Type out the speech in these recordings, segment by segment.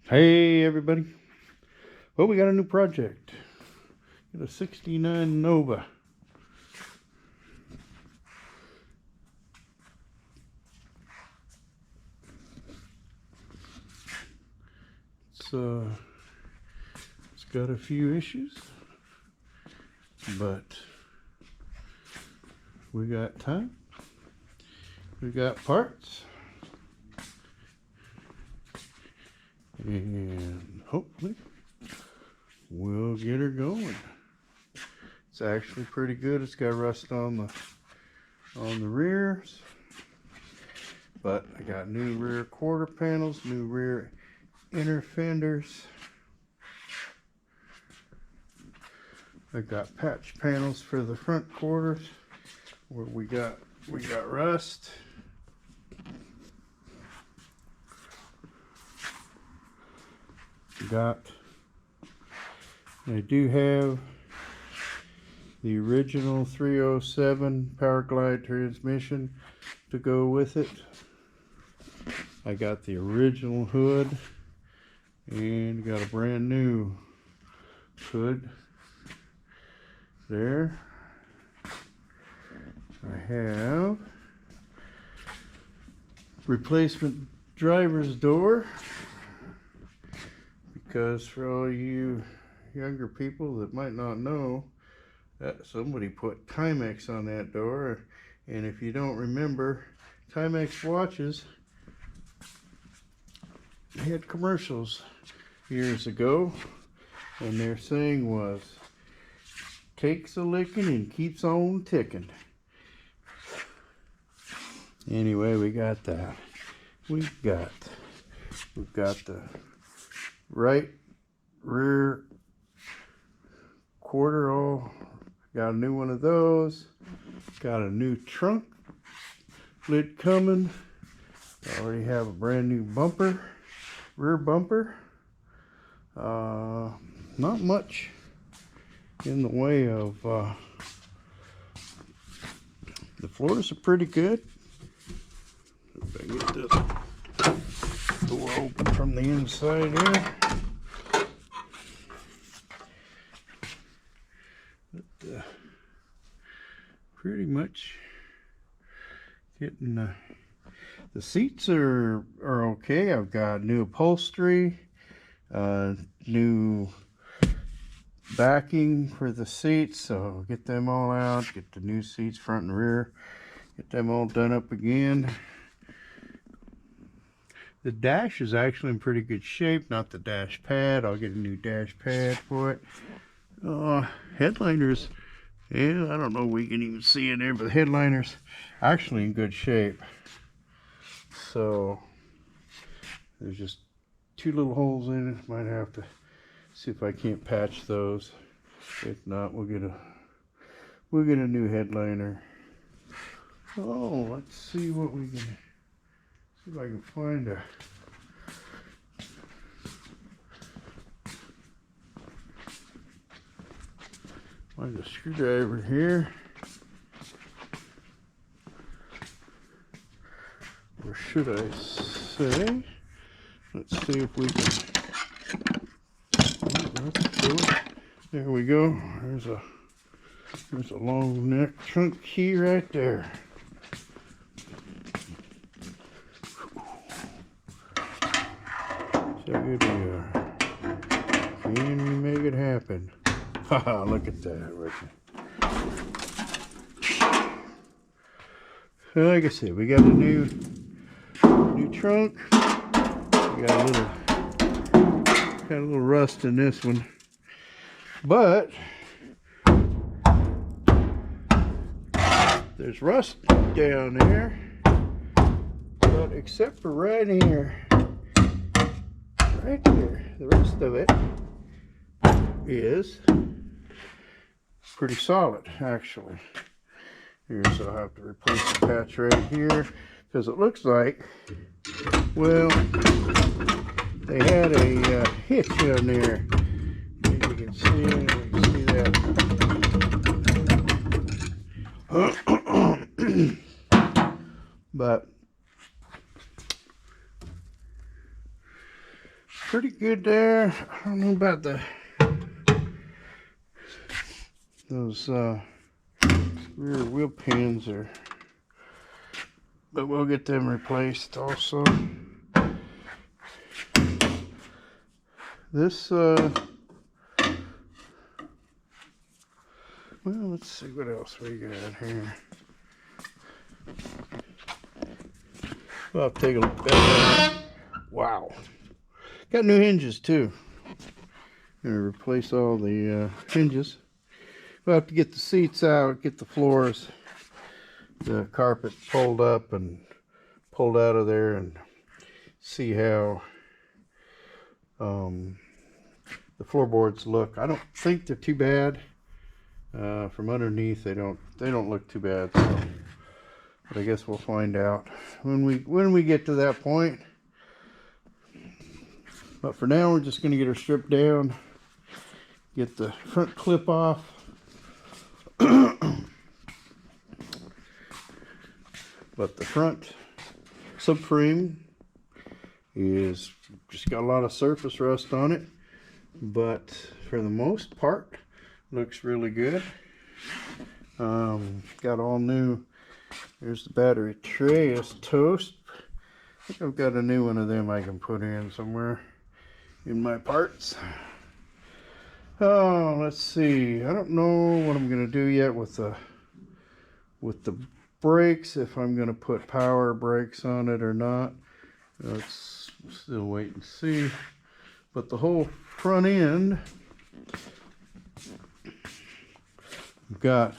Hey everybody. Well, we got a new project. Got a 69 Nova. It's got a few issues, but we got time. We got parts. And hopefully we'll get her going. It's actually pretty good. It's got rust on the rears, but I got new rear quarter panels, new rear inner fenders. I got patch panels for the front quarters where we got rust. I do have the original 307 Power Glide transmission to go with it. I got the original hood and got a brand new hood there. I have replacement driver's door, because for all you younger people that might not know, that somebody put Timex on that door, and if you don't remember, Timex watches had commercials years ago, and their saying was, takes a licking and keeps on ticking. Anyway, we got that. We've got the right rear quarter all, got a new one of those, got a new trunk lid coming. I already have a brand new bumper, rear bumper. Not much in the way of the floors are pretty good. If I get this door open from the inside here. But, pretty much getting the seats are okay. I've got new upholstery, new backing for the seats, so get them all out, get the new seats front and rear, get them all done up again. The dash is actually in pretty good shape, not the dash pad. I'll get a new dash pad for it. Headliners, yeah, I don't know if we can even see in there, but the headliners actually in good shape. So there's just two little holes in it. Might have to see if I can't patch those. If not, we'll get a new headliner. Oh, let's see what we can see if I can find a screwdriver here. Or should I say, let's see if we can, there we go. There's a long neck trunk key right there. So good we are. Can we make it happen? Haha, look at that, Richard. So like I said, we got a new trunk. We got a little rust in this one, but there's rust down there. But except for right here, right there, the rest of it is pretty solid, actually. Here, so I'll have to replace the patch right here, because it looks like, well, they had a hitch on there. Maybe you can see that. But pretty good there. I don't know about those rear wheel pins are, but we'll get them replaced also. This well, let's see what else we got here. Well, I'll take a look at that. Wow, got new hinges too. Gonna replace all the hinges. We'll have to get the seats out, get the floors, the carpet pulled up and pulled out of there, and see how the floorboards look. I don't think they're too bad. From underneath, they don't look too bad. So, but I guess we'll find out when we get to that point. But for now, we're just going to get her stripped down, get the front clip off. But the front subframe is just got a lot of surface rust on it, but for the most part looks really good. Got all new. There's the battery tray is toast. I think I've got a new one of them I can put in somewhere in my parts. Oh, let's see. I don't know what I'm gonna do yet with the brakes, if I'm gonna put power brakes on it or not. Let's still wait and see. But the whole front end, we've got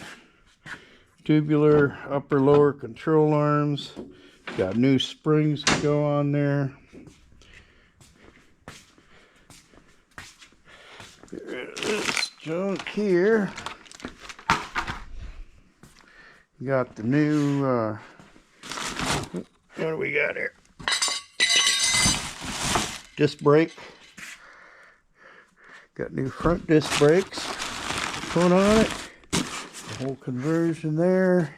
tubular upper lower control arms, got new springs to go on there. Get rid of this junk here. Got the new what do we got here? Disc brake. Got new front disc brakes put on it. The whole conversion there.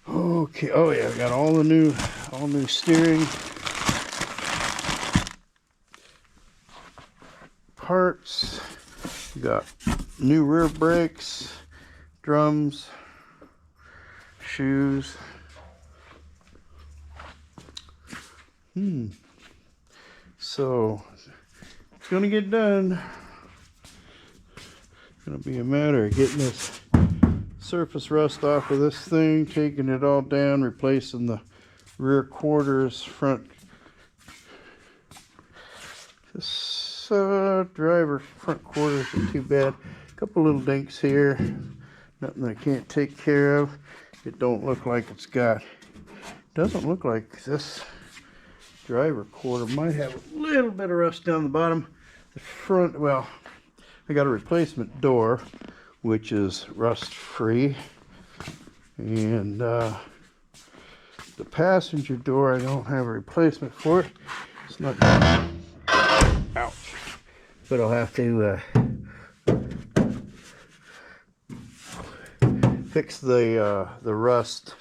Okay. Oh yeah, got all new steering parts. Got new rear brakes, drums, shoes. So it's gonna get done. It's gonna be a matter of getting this surface rust off of this thing, taking it all down, replacing the rear quarters, front. This driver front quarters are too bad. A couple little dinks here. Nothing I can't take care of. It don't look like it's got. Doesn't look like this driver quarter might have a little bit of rust down the bottom. The front, well, I got a replacement door, which is rust free, and the passenger door I don't have a replacement for it. It's not. Ouch! But I'll have to fix the rust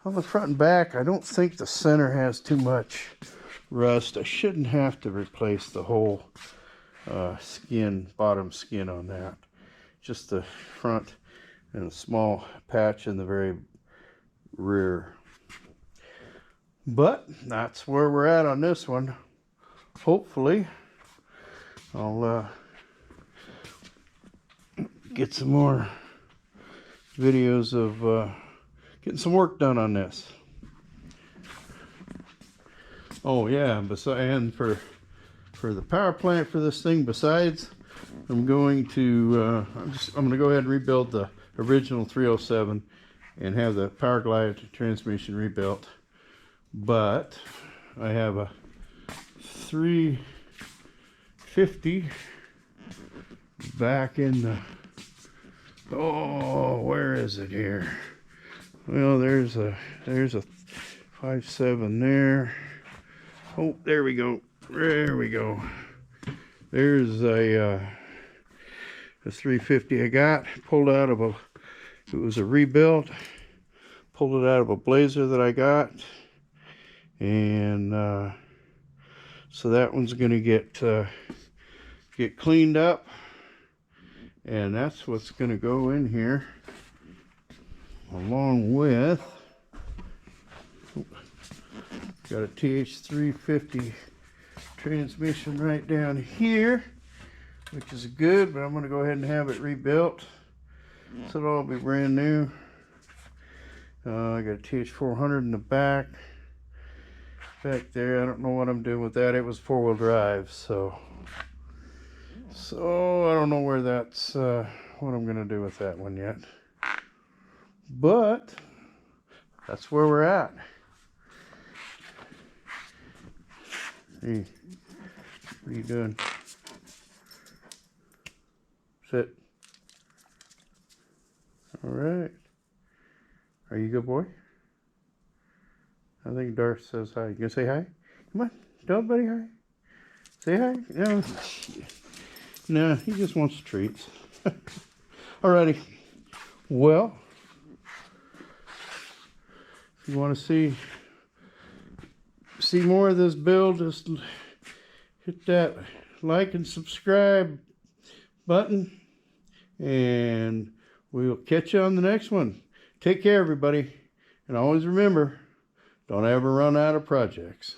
on the front and back. I don't think the center has too much rust. I shouldn't have to replace the whole bottom skin on that. Just the front and a small patch in the very rear. But that's where we're at on this one. Hopefully I'll get some more videos of getting some work done on this. Oh yeah, and for the power plant for this thing, besides, I'm going to I'm going to go ahead and rebuild the original 307 and have the Power Glide transmission rebuilt. But I have a 350 back in the, oh, where is it here? Well, there's a 5.7 there. Oh, there we go. There we go. There's a 350 I got pulled out of it was a rebuilt. Pulled it out of a Blazer that I got, and So that one's going to get cleaned up, and that's what's going to go in here, along with, got a TH350 transmission right down here, which is good, but I'm going to go ahead and have it rebuilt, so it'll all be brand new. I got a TH400 in the back there. I don't know what I'm doing with that. It was 4-wheel drive, so I don't know where that's what I'm gonna do with that one yet, but that's where we're at. Hey, what are you doing? Sit. All right. Are you a good boy? I think Darth says hi. You gonna say hi? Come on, tell everybody hi. Say hi. No, no, he just wants treats. Alrighty. Well, if you want to see more of this build, just hit that like and subscribe button, and we'll catch you on the next one. Take care, everybody, and always remember, don't ever run out of projects.